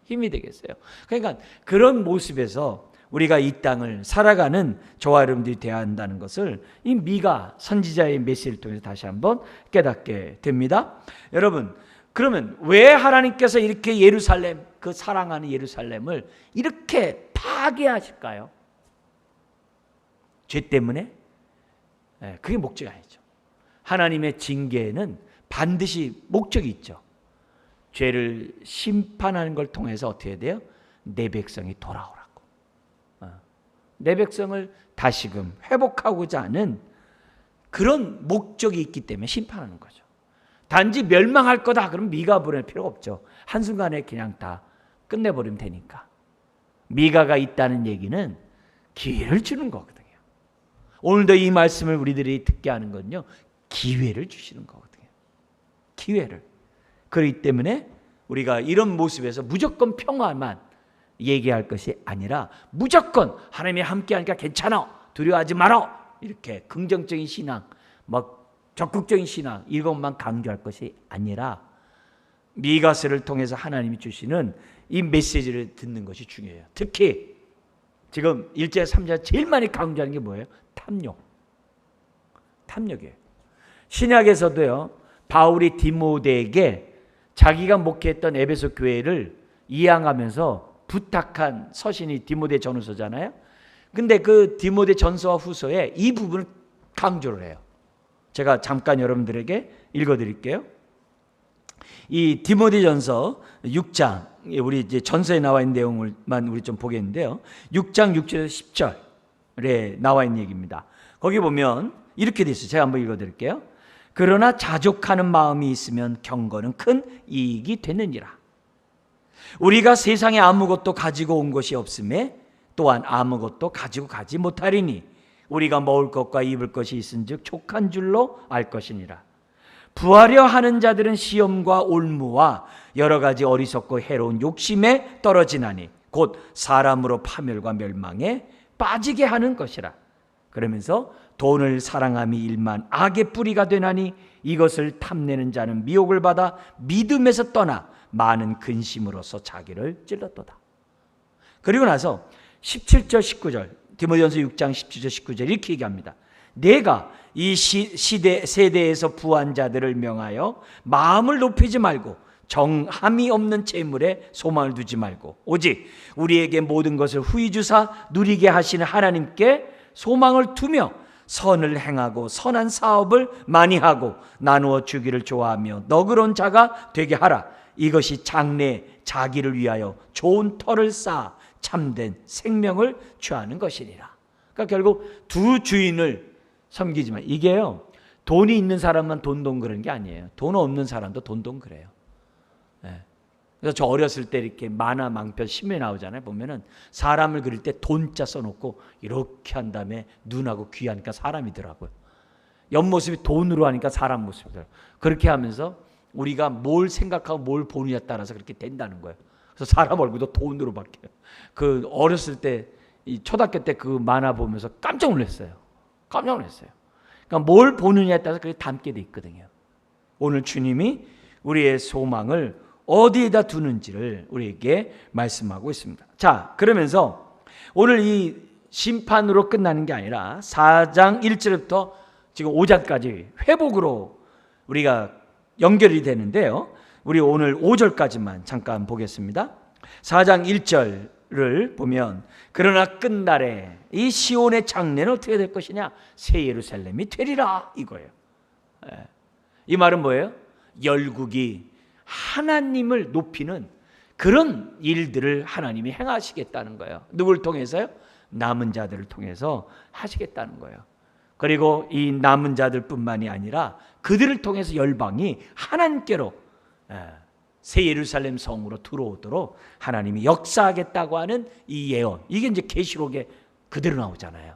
힘이 되겠어요. 그러니까 그런 모습에서 우리가 이 땅을 살아가는 저와 여러분들이 되어야 한다는 것을 이 미가 선지자의 메시지를 통해서 다시 한번 깨닫게 됩니다. 여러분, 그러면 왜 하나님께서 이렇게 예루살렘, 그 사랑하는 예루살렘을 이렇게 파괴하실까요? 죄 때문에? 그게 목적이 아니죠. 하나님의 징계에는 반드시 목적이 있죠. 죄를 심판하는 걸 통해서 어떻게 해야 돼요? 내 백성이 돌아오라고. 내 백성을 다시금 회복하고자 하는 그런 목적이 있기 때문에 심판하는 거죠. 단지 멸망할 거다 그러면 미가 보낼 필요가 없죠. 한순간에 그냥 다 끝내버리면 되니까. 미가가 있다는 얘기는 기회를 주는 거거든요. 오늘도 이 말씀을 우리들이 듣게 하는 건요, 기회를 주시는 거거든요. 기회를. 그렇기 때문에 우리가 이런 모습에서 무조건 평화만 얘기할 것이 아니라 무조건 하나님이 함께하니까 괜찮아, 두려워하지 마라, 이렇게 긍정적인 신앙, 막 적극적인 신앙, 이것만 강조할 것이 아니라 미가서를 통해서 하나님이 주시는 이 메시지를 듣는 것이 중요해요. 특히 지금 1절 3절 제일 많이 강조하는 게 뭐예요? 탐욕. 탐욕이에요. 신약에서도요, 바울이 디모데에게 자기가 목회했던 에베소 교회를 이양하면서 부탁한 서신이 디모데 전후서잖아요. 근데 그 디모데 전서와 후서에 이 부분을 강조를 해요. 제가 잠깐 여러분들에게 읽어드릴게요. 이 디모데 전서 6장, 우리 이제 전서에 나와 있는 내용을만 우리 좀 보겠는데요. 6장 6절에서 10절에 나와 있는 얘기입니다. 거기 보면 이렇게 돼 있어요. 제가 한번 읽어드릴게요. 그러나 자족하는 마음이 있으면 경건은 큰 이익이 되느니라. 우리가 세상에 아무것도 가지고 온 것이 없음에 또한 아무것도 가지고 가지 못하리니 우리가 먹을 것과 입을 것이 있은즉 족한 줄로 알 것이니라. 부하려 하는 자들은 시험과 올무와 여러 가지 어리석고 해로운 욕심에 떨어지나니 곧 사람으로 파멸과 멸망에 빠지게 하는 것이라. 그러면서 돈을 사랑함이 일만 악의 뿌리가 되나니 이것을 탐내는 자는 미혹을 받아 믿음에서 떠나 많은 근심으로서 자기를 찔렀도다. 그리고 나서 17절 19절 디모데전서 6장 17절 19절 이렇게 얘기합니다. 내가 이 세대에서 부한 자들을 명하여 마음을 높이지 말고 정함이 없는 재물에 소망을 두지 말고 오직 우리에게 모든 것을 후히 주사 누리게 하시는 하나님께 소망을 두며 선을 행하고 선한 사업을 많이 하고 나누어 주기를 좋아하며 너그러운 자가 되게 하라. 이것이 장래 자기를 위하여 좋은 터를 쌓아 참된 생명을 취하는 것이니라. 그러니까 결국 두 주인을 섬기지만 이게요, 돈이 있는 사람만 돈돈 그러는 게 아니에요. 돈 없는 사람도 돈돈 그래요. 네. 그래서 저 어렸을 때 이렇게 만화 망편 신문에 나오잖아요. 보면은 사람을 그릴 때 돈자 써놓고 이렇게 한 다음에 눈하고 귀 하니까 사람이더라고요. 옆모습이 돈으로 하니까 사람 모습이더라고요. 그렇게 하면서 우리가 뭘 생각하고 뭘 보느냐에 따라서 그렇게 된다는 거예요. 그래서 사람 얼굴도 돈으로 바뀌어요. 그 어렸을 때, 이 초등학교 때 그 만화 보면서 깜짝 놀랐어요. 깜짝 놀랐어요. 그러니까 뭘 보느냐에 따라서 그게 담게 돼 있거든요. 오늘 주님이 우리의 소망을 어디에다 두는지를 우리에게 말씀하고 있습니다. 자, 그러면서 오늘 이 심판으로 끝나는 게 아니라 4장 1절부터 지금 5장까지 회복으로 우리가 연결이 되는데요. 우리 오늘 5절까지만 잠깐 보겠습니다. 4장 1절을 보면 그러나 끝날에 이 시온의 장래는 어떻게 될 것이냐? 새 예루살렘이 되리라 이거예요. 이 말은 뭐예요? 열국이 하나님을 높이는 그런 일들을 하나님이 행하시겠다는 거예요. 누굴 통해서요? 남은 자들을 통해서 하시겠다는 거예요. 그리고 이 남은 자들뿐만이 아니라 그들을 통해서 열방이 하나님께로 새 예루살렘 성으로 들어오도록 하나님이 역사하겠다고 하는 이 예언, 이게 이제 계시록에 그대로 나오잖아요.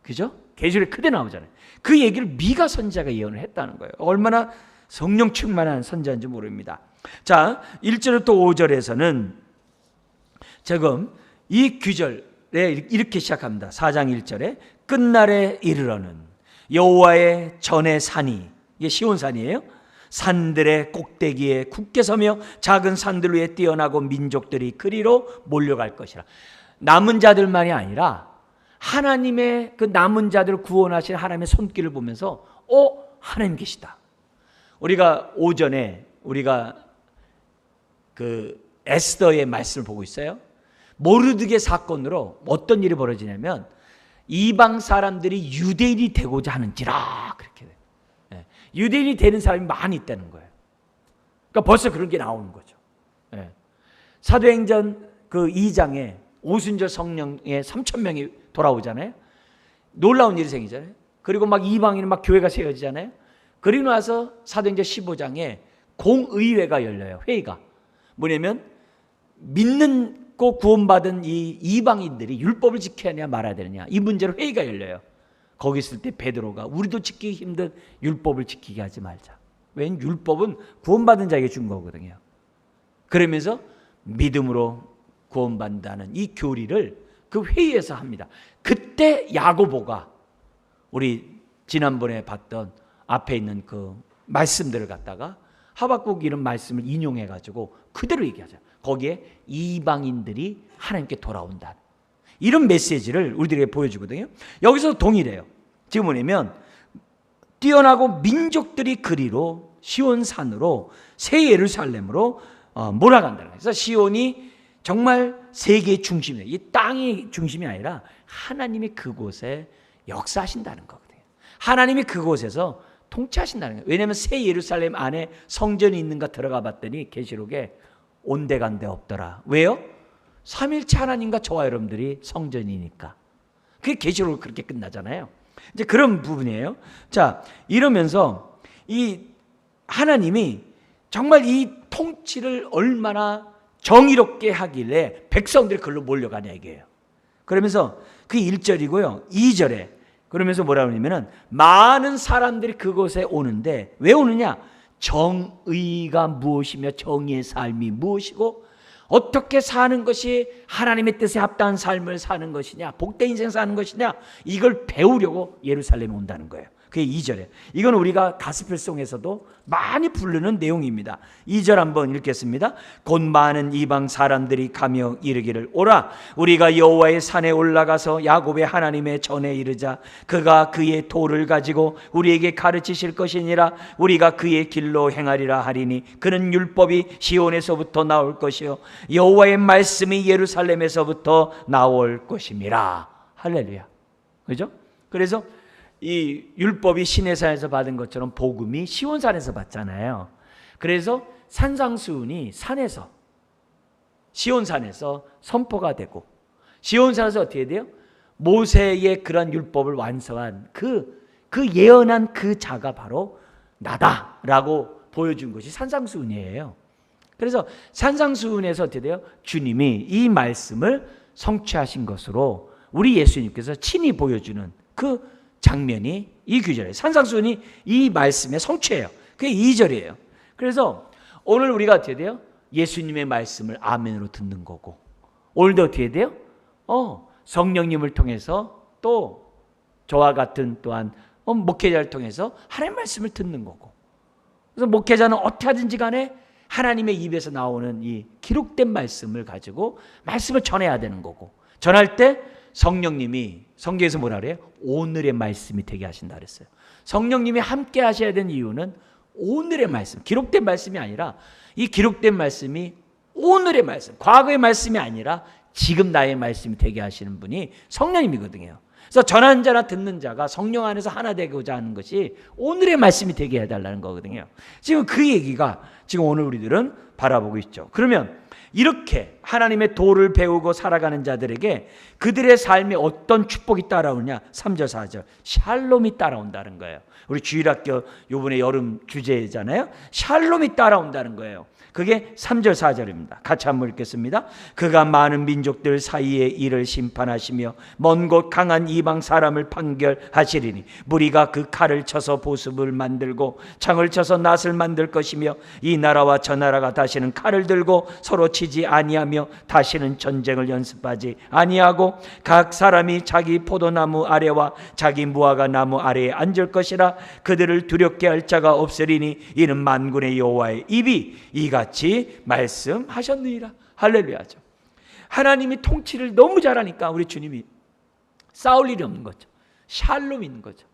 그죠? 계시록에 그대로 나오잖아요. 그 얘기를 미가 선지자가 예언을 했다는 거예요. 얼마나 성령 충만한 선지자인지 모릅니다. 자, 1절부터 5절에서는 지금 이 규절에 이렇게 시작합니다. 4장 1절에 끝날에 이르러는 여호와의 전의 산이, 이게 시온산이에요. 산들의 꼭대기에 굳게 서며 작은 산들 위에 뛰어나고 민족들이 그리로 몰려갈 것이라. 남은 자들만이 아니라 하나님의 그 남은 자들을 구원하신 하나님의 손길을 보면서 하나님 계시다. 우리가 오전에 우리가 그 에스더의 말씀을 보고 있어요. 모르드게 사건으로 어떤 일이 벌어지냐면 이방 사람들이 유대인이 되고자 하는지라 그렇게 돼요. 유대인이 되는 사람이 많이 있다는 거예요. 그러니까 벌써 그런 게 나오는 거죠. 사도행전 그 2장에 오순절 성령에 3,000명이 돌아오잖아요. 놀라운 일이 생기잖아요. 그리고 막 이방인 막 교회가 세워지잖아요. 그리고 나서 사도행전 15장에 공의회가 열려요. 회의가 뭐냐면 믿고 구원받은 이 이방인들이 율법을 지켜야 하냐 말아야 되느냐, 이 문제로 회의가 열려요. 거기 있을 때 베드로가 우리도 지키기 힘든 율법을 지키게 하지 말자. 왜냐하면 율법은 구원받은 자에게 준 거거든요. 그러면서 믿음으로 구원받는다는 이 교리를 그 회의에서 합니다. 그때 야고보가 우리 지난번에 봤던 앞에 있는 그 말씀들을 갖다가 하박국 이런 말씀을 인용해 가지고 그대로 얘기하죠. 거기에 이방인들이 하나님께 돌아온다, 이런 메시지를 우리들에게 보여주거든요. 여기서 동일해요. 지금 뭐냐면 뛰어나고 민족들이 그리로 시온산으로 새 예루살렘으로 몰아간다는 거예요. 그래서 시온이 정말 세계의 중심이에요. 이 땅이 중심이 아니라 하나님이 그곳에 역사하신다는 거거든요. 하나님이 그곳에서 통치하신다는 거예요. 왜냐하면 새 예루살렘 안에 성전이 있는가 들어가 봤더니 계시록에 온데간데 없더라. 왜요? 삼일체 하나님과 저와 여러분들이 성전이니까. 그게 계시록으로 그렇게 끝나잖아요. 이제 그런 부분이에요. 자, 이러면서 이 하나님이 정말 이 통치를 얼마나 정의롭게 하길래 백성들이 그걸로 몰려가냐 이게요. 그러면서 그 1절이고요. 2절에 그러면서 뭐라고 하냐면은 많은 사람들이 그곳에 오는데 왜 오느냐? 정의가 무엇이며 정의의 삶이 무엇이고 어떻게 사는 것이 하나님의 뜻에 합당한 삶을 사는 것이냐, 복된 인생 사는 것이냐, 이걸 배우려고 예루살렘에 온다는 거예요. 그게 2절에. 이건 우리가 가스펠송에서도 많이 부르는 내용입니다. 2절 한번 읽겠습니다. 곧 많은 이방 사람들이 가며 이르기를 오라 우리가 여호와의 산에 올라가서 야곱의 하나님의 전에 이르자. 그가 그의 도를 가지고 우리에게 가르치실 것이니라. 우리가 그의 길로 행하리라 하리니 그는 율법이 시온에서부터 나올 것이요 여호와의 말씀이 예루살렘에서부터 나올 것임이라. 할렐루야. 그죠? 그래서 이 율법이 시내산에서 받은 것처럼 복음이 시온산에서 받잖아요. 그래서 산상수훈이 산에서 시온산에서 선포가 되고 시온산에서 어떻게 돼요? 모세의 그런 율법을 완성한 그 예언한 그 자가 바로 나다라고 보여준 것이 산상수훈이에요. 그래서 산상수훈에서 어떻게 돼요? 주님이 이 말씀을 성취하신 것으로 우리 예수님께서 친히 보여주는 그 장면이 이 구절이에요. 산상수훈이 이 말씀의 성취예요. 그게 2절이에요. 그래서 오늘 우리가 어떻게 돼요? 예수님의 말씀을 아멘으로 듣는 거고 오늘도 어떻게 돼요? 성령님을 통해서 또 저와 같은 또한 목회자를 통해서 하나님의 말씀을 듣는 거고 그래서 목회자는 어떻게 하든지 간에 하나님의 입에서 나오는 이 기록된 말씀을 가지고 말씀을 전해야 되는 거고 전할 때 성령님이 성경에서 뭐라 그래요? 오늘의 말씀이 되게 하신다 그랬어요. 성령님이 함께 하셔야 되는 이유는 오늘의 말씀, 기록된 말씀이 아니라 이 기록된 말씀이 오늘의 말씀, 과거의 말씀이 아니라 지금 나의 말씀이 되게 하시는 분이 성령님이거든요. 그래서 전하는 자나 듣는 자가 성령 안에서 하나 되고자 하는 것이 오늘의 말씀이 되게 해달라는 거거든요. 지금 그 얘기가 지금 오늘 우리들은 바라보고 있죠. 그러면 이렇게 하나님의 도를 배우고 살아가는 자들에게 그들의 삶에 어떤 축복이 따라오느냐? 3절 4절 샬롬이 따라온다는 거예요. 우리 주일학교 이번에 여름 주제잖아요. 샬롬이 따라온다는 거예요. 그게 3절 4절입니다. 같이 한번 읽겠습니다. 그가 많은 민족들 사이에 이를 심판하시며 먼 곳 강한 이방 사람을 판결하시리니 무리가 그 칼을 쳐서 보습을 만들고 창을 쳐서 낫을 만들 것이며 이 나라와 저 나라가 다시는 칼을 들고 서로 치지 아니하며 다시는 전쟁을 연습하지 아니하고 각 사람이 자기 포도나무 아래와 자기 무화과 나무 아래에 앉을 것이라. 그들을 두렵게 할 자가 없으리니 이는 만군의 여호와의 입이 이같이 말씀하셨느니라. 할렐루야죠. 하나님이 통치를 너무 잘하니까 우리 주님이 싸울 일이 없는 거죠. 샬롬이 있는 거죠.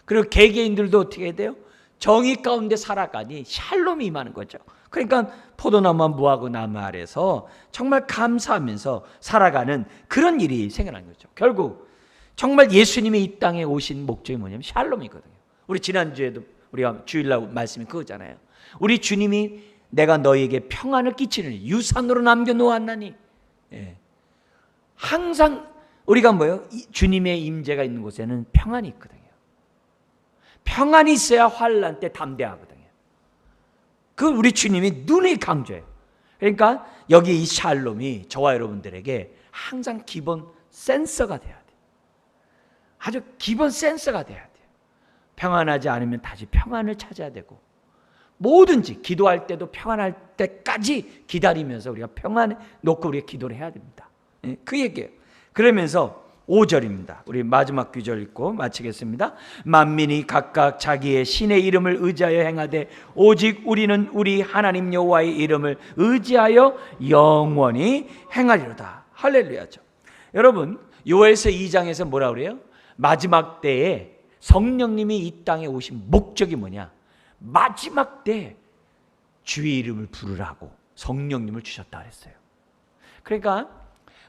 그리고 개개인들도 어떻게 해야 돼요? 정의 가운데 살아가니 샬롬이 임하는 거죠. 그러니까 포도나무와 무화과 나무 아래서 정말 감사하면서 살아가는 그런 일이 생겨나는 거죠. 결국 정말 예수님이 이 땅에 오신 목적이 뭐냐면 샬롬이거든요. 우리 지난주에도 우리가 주일날 말씀이 그거잖아요. 우리 주님이 내가 너희에게 평안을 끼치는 유산으로 남겨놓았나니. 항상 우리가 뭐예요? 주님의 임재가 있는 곳에는 평안이 있거든요. 평안이 있어야 환난 때 담대하거든요. 그 우리 주님이 눈이 강조해요. 그러니까 여기 이 샬롬이 저와 여러분들에게 항상 기본 센서가 돼야 돼요. 아주 기본 센서가 돼야 돼요. 평안하지 않으면 다시 평안을 찾아야 되고, 뭐든지 기도할 때도 평안할 때까지 기다리면서 우리가 평안에 놓고 우리가 기도를 해야 됩니다. 그 얘기예요. 그러면서 5절입니다. 우리 마지막 구절 읽고 마치겠습니다. 만민이 각각 자기의 신의 이름을 의지하여 행하되 오직 우리는 우리 하나님 여호와의 이름을 의지하여 영원히 행하리로다. 할렐루야죠. 여러분, 요엘서 2장에서 뭐라 그래요? 마지막 때에 성령님이 이 땅에 오신 목적이 뭐냐? 마지막 때 주의 이름을 부르라고 성령님을 주셨다 그랬어요. 그러니까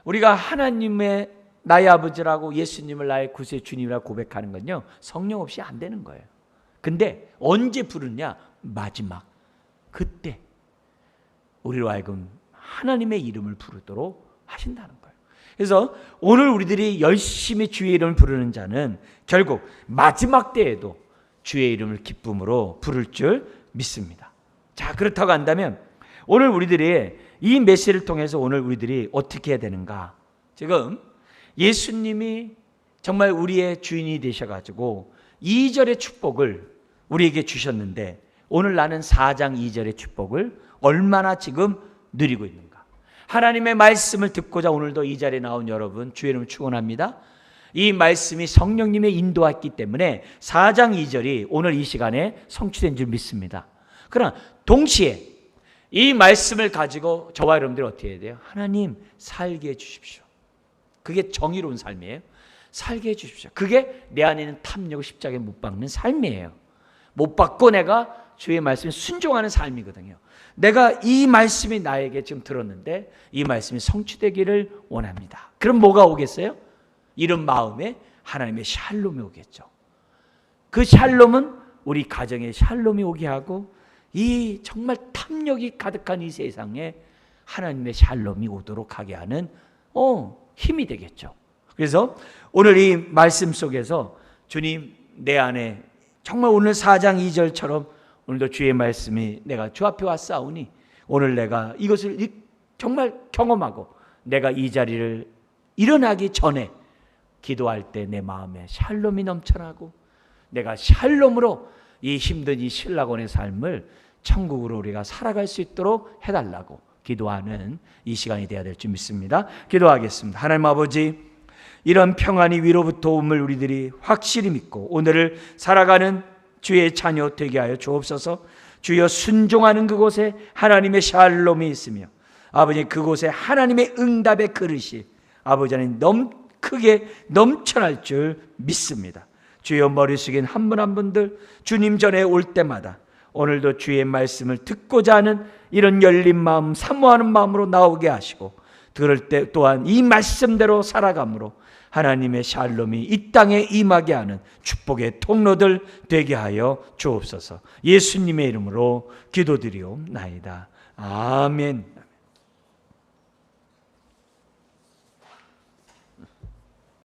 우리가 하나님의 나의 아버지라고 예수님을 나의 구세 주님이라고 고백하는 건요, 성령 없이 안 되는 거예요. 근데 언제 부르냐? 마지막 그때 우리로 하여금 하나님의 이름을 부르도록 하신다는 거예요. 그래서 오늘 우리들이 열심히 주의 이름을 부르는 자는 결국 마지막 때에도 주의 이름을 기쁨으로 부를 줄 믿습니다. 자, 그렇다고 한다면 오늘 우리들이 이 메시지를 통해서 오늘 우리들이 어떻게 해야 되는가? 지금 예수님이 정말 우리의 주인이 되셔가지고 2절의 축복을 우리에게 주셨는데 오늘 나는 4장 2절의 축복을 얼마나 지금 누리고 있는가? 하나님의 말씀을 듣고자 오늘도 이 자리에 나온 여러분 주의 이름을 축원합니다. 이 말씀이 성령님의 인도했기 때문에 4장 2절이 오늘 이 시간에 성취된 줄 믿습니다. 그러나 동시에 이 말씀을 가지고 저와 여러분들이 어떻게 해야 돼요? 하나님 살게 해주십시오. 그게 정의로운 삶이에요. 살게 해주십시오. 그게 내 안에 있는 탐욕을 십자가에 못 박는 삶이에요. 못 박고 내가 주의 말씀에 순종하는 삶이거든요. 내가 이 말씀이 나에게 지금 들었는데 이 말씀이 성취되기를 원합니다. 그럼 뭐가 오겠어요? 이런 마음에 하나님의 샬롬이 오겠죠. 그 샬롬은 우리 가정에 샬롬이 오게 하고 이 정말 탐욕이 가득한 이 세상에 하나님의 샬롬이 오도록 하게 하는 힘이 되겠죠. 그래서 오늘 이 말씀 속에서 주님 내 안에 정말 오늘 4장 2절처럼 오늘도 주의 말씀이 내가 주 앞에 왔사오니 오늘 내가 이것을 정말 경험하고 내가 이 자리를 일어나기 전에 기도할 때 내 마음에 샬롬이 넘쳐나고 내가 샬롬으로 이 힘든 이 신라곤의 삶을 천국으로 우리가 살아갈 수 있도록 해달라고 기도하는 이 시간이 되어야 될 줄 믿습니다. 기도하겠습니다. 하나님 아버지, 이런 평안이 위로부터 옴을 우리들이 확실히 믿고 오늘을 살아가는 주의 자녀 되게 하여 주옵소서. 주여, 순종하는 그곳에 하나님의 샬롬이 있으며 아버지 그곳에 하나님의 응답의 그릇이 아버지 안에 크게 넘쳐날 줄 믿습니다. 주여, 머리 숙인 한 분 한 분들 주님 전에 올 때마다 오늘도 주의 말씀을 듣고자 하는 이런 열린 마음, 사모하는 마음으로 나오게 하시고 들을 때 또한 이 말씀대로 살아감으로 하나님의 샬롬이 이 땅에 임하게 하는 축복의 통로들 되게 하여 주옵소서. 예수님의 이름으로 기도드리옵나이다. 아멘.